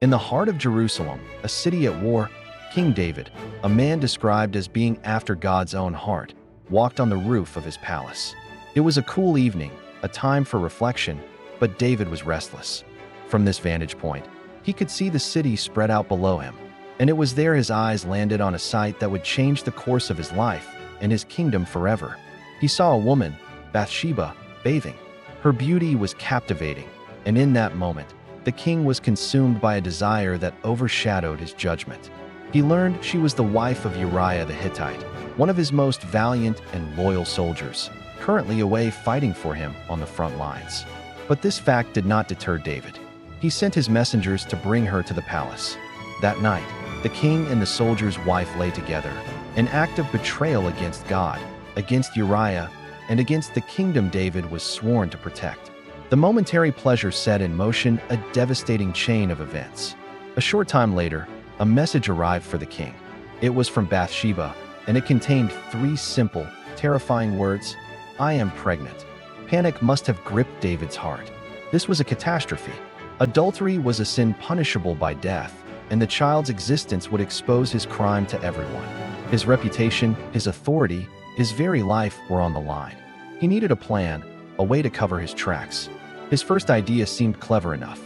In the heart of Jerusalem, a city at war, King David, a man described as being after God's own heart, walked on the roof of his palace. It was a cool evening, a time for reflection, but David was restless. From this vantage point, he could see the city spread out below him, and it was there his eyes landed on a sight that would change the course of his life and his kingdom forever. He saw a woman, Bathsheba, bathing. Her beauty was captivating, and in that moment, the king was consumed by a desire that overshadowed his judgment. He learned she was the wife of Uriah the Hittite, one of his most valiant and loyal soldiers, currently away fighting for him on the front lines. But this fact did not deter David. He sent his messengers to bring her to the palace. That night, the king and the soldier's wife lay together, an act of betrayal against God, against Uriah, and against the kingdom David was sworn to protect. The momentary pleasure set in motion a devastating chain of events. A short time later, a message arrived for the king. It was from Bathsheba, and it contained 3 simple, terrifying words: "I am pregnant." Panic must have gripped David's heart. This was a catastrophe. Adultery was a sin punishable by death, and the child's existence would expose his crime to everyone. His reputation, his authority, his very life were on the line. He needed a plan, a way to cover his tracks. His first idea seemed clever enough.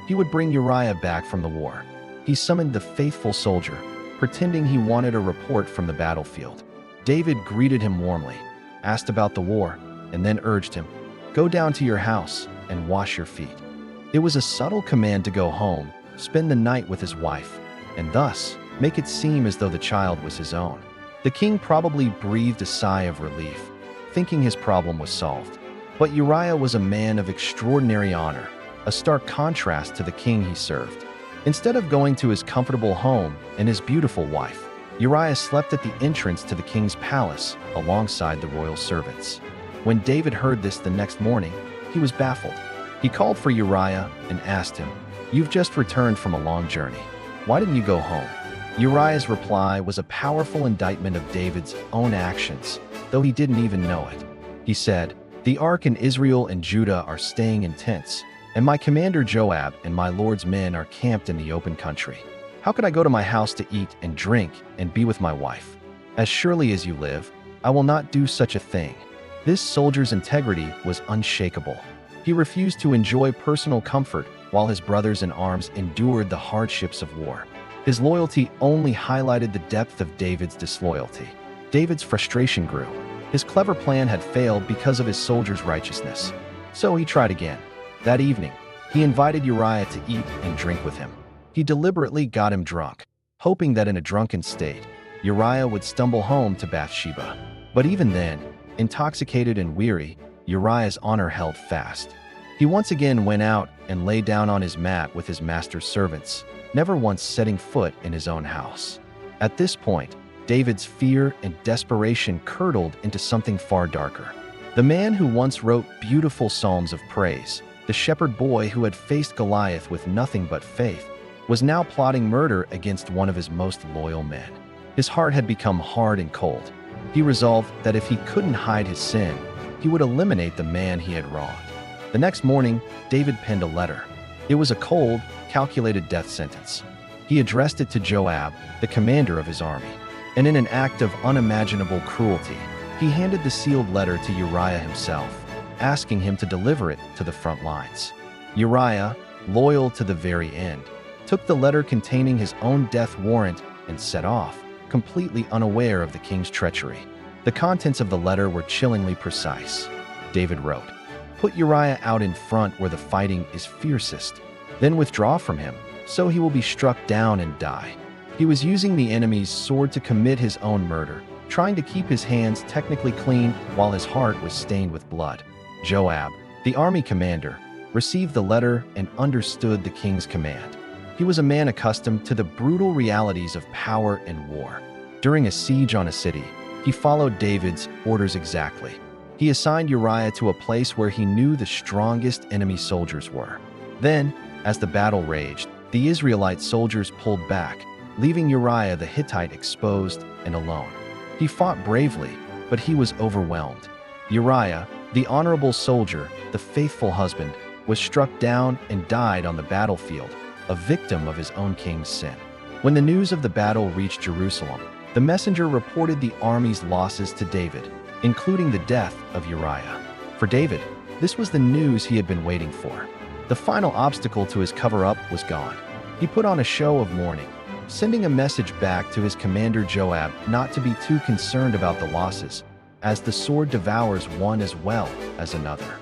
He would bring Uriah back from the war. He summoned the faithful soldier, pretending he wanted a report from the battlefield. David greeted him warmly, asked about the war, and then urged him, "Go down to your house and wash your feet." It was a subtle command to go home, spend the night with his wife, and thus make it seem as though the child was his own. The king probably breathed a sigh of relief, thinking his problem was solved. But Uriah was a man of extraordinary honor, a stark contrast to the king he served. Instead of going to his comfortable home and his beautiful wife, Uriah slept at the entrance to the king's palace alongside the royal servants. When David heard this the next morning, he was baffled. He called for Uriah and asked him, "You've just returned from a long journey. Why didn't you go home?" Uriah's reply was a powerful indictment of David's own actions, though he didn't even know it. He said, "The ark in Israel and Judah are staying in tents, and my commander Joab and my lord's men are camped in the open country. How could I go to my house to eat and drink and be with my wife? As surely as you live, I will not do such a thing." This soldier's integrity was unshakable. He refused to enjoy personal comfort while his brothers in arms endured the hardships of war. His loyalty only highlighted the depth of David's disloyalty. David's frustration grew. His clever plan had failed because of his soldiers' righteousness. So he tried again. That evening, he invited Uriah to eat and drink with him. He deliberately got him drunk, hoping that in a drunken state, Uriah would stumble home to Bathsheba. But even then, intoxicated and weary, Uriah's honor held fast. He once again went out and lay down on his mat with his master's servants, never once setting foot in his own house. At this point, David's fear and desperation curdled into something far darker. The man who once wrote beautiful psalms of praise, the shepherd boy who had faced Goliath with nothing but faith, was now plotting murder against one of his most loyal men. His heart had become hard and cold. He resolved that if he couldn't hide his sin, he would eliminate the man he had wronged. The next morning, David penned a letter. It was a cold, calculated death sentence. He addressed it to Joab, the commander of his army, and in an act of unimaginable cruelty, he handed the sealed letter to Uriah himself, asking him to deliver it to the front lines. Uriah, loyal to the very end, took the letter containing his own death warrant and set off, completely unaware of the king's treachery. The contents of the letter were chillingly precise. David wrote, "Put Uriah out in front where the fighting is fiercest, then withdraw from him, so he will be struck down and die." He was using the enemy's sword to commit his own murder, trying to keep his hands technically clean while his heart was stained with blood. Joab, the army commander, received the letter and understood the king's command. He was a man accustomed to the brutal realities of power and war. During a siege on a city, he followed David's orders exactly. He assigned Uriah to a place where he knew the strongest enemy soldiers were. Then, as the battle raged, the Israelite soldiers pulled back, leaving Uriah the Hittite exposed and alone. He fought bravely, but he was overwhelmed. Uriah, the honorable soldier, the faithful husband, was struck down and died on the battlefield, a victim of his own king's sin. When the news of the battle reached Jerusalem, the messenger reported the army's losses to David, including the death of Uriah. For David, this was the news he had been waiting for. The final obstacle to his cover-up was gone. He put on a show of mourning, sending a message back to his commander Joab not to be too concerned about the losses, as the sword devours one as well as another.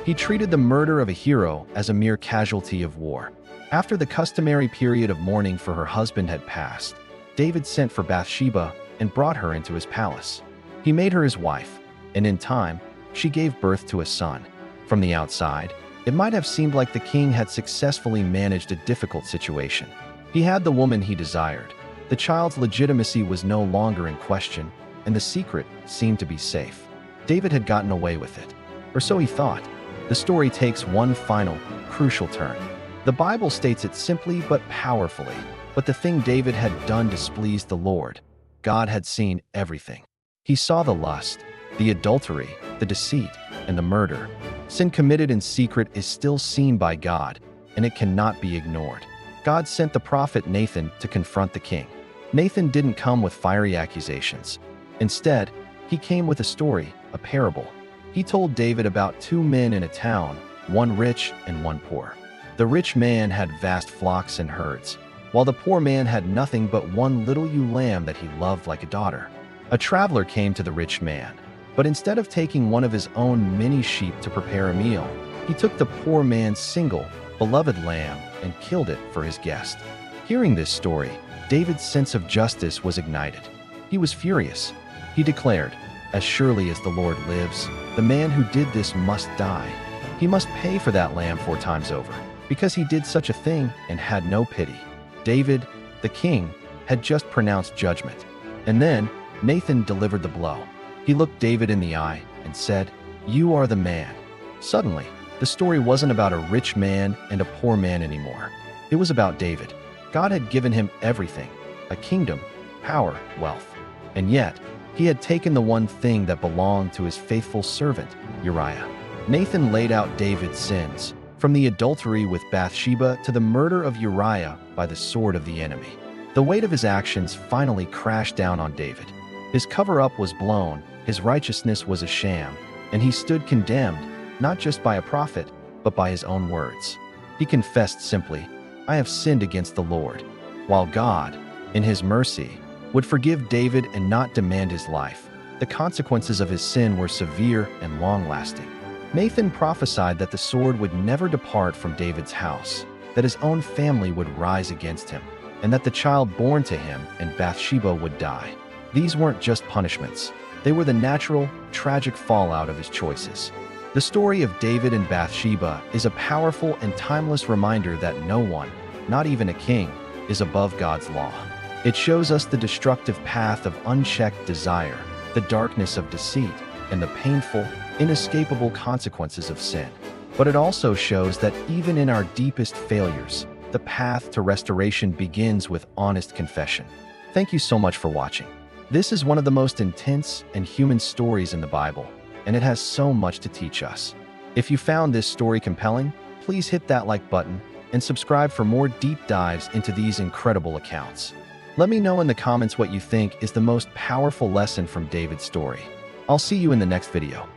He treated the murder of a hero as a mere casualty of war. After the customary period of mourning for her husband had passed, David sent for Bathsheba and brought her into his palace. He made her his wife, and in time, she gave birth to a son. From the outside, it might have seemed like the king had successfully managed a difficult situation. He had the woman he desired. The child's legitimacy was no longer in question, and the secret seemed to be safe. David had gotten away with it, or so he thought. The story takes one final, crucial turn. The Bible states it simply but powerfully, but the thing David had done displeased the Lord. God had seen everything. He saw the lust, the adultery, the deceit, and the murder. Sin committed in secret is still seen by God, and it cannot be ignored. God sent the prophet Nathan to confront the king. Nathan didn't come with fiery accusations. Instead, he came with a story, a parable. He told David about two men in a town, one rich and one poor. The rich man had vast flocks and herds, while the poor man had nothing but one little ewe lamb that he loved like a daughter. A traveler came to the rich man, but instead of taking one of his own many sheep to prepare a meal, he took the poor man's single, beloved lamb and killed it for his guest. Hearing this story, David's sense of justice was ignited. He was furious. He declared, "As surely as the Lord lives, the man who did this must die. He must pay for that lamb 4 times over, because he did such a thing and had no pity." David, the king, had just pronounced judgment. And then Nathan delivered the blow. He looked David in the eye and said, "You are the man." Suddenly, the story wasn't about a rich man and a poor man anymore. It was about David. God had given him everything, a kingdom, power, wealth. And yet, he had taken the one thing that belonged to his faithful servant, Uriah. Nathan laid out David's sins, from the adultery with Bathsheba to the murder of Uriah by the sword of the enemy. The weight of his actions finally crashed down on David. His cover-up was blown, his righteousness was a sham, and he stood condemned, not just by a prophet, but by his own words. He confessed simply, "I have sinned against the Lord," while God, in his mercy, would forgive David and not demand his life. The consequences of his sin were severe and long-lasting. Nathan prophesied that the sword would never depart from David's house, that his own family would rise against him, and that the child born to him and Bathsheba would die. These weren't just punishments. They were the natural, tragic fallout of his choices. The story of David and Bathsheba is a powerful and timeless reminder that no one, not even a king, is above God's law. It shows us the destructive path of unchecked desire, the darkness of deceit, and the painful, inescapable consequences of sin. But it also shows that even in our deepest failures, the path to restoration begins with honest confession. Thank you so much for watching. This is one of the most intense and human stories in the Bible, and it has so much to teach us. If you found this story compelling, please hit that like button and subscribe for more deep dives into these incredible accounts. Let me know in the comments what you think is the most powerful lesson from David's story. I'll see you in the next video.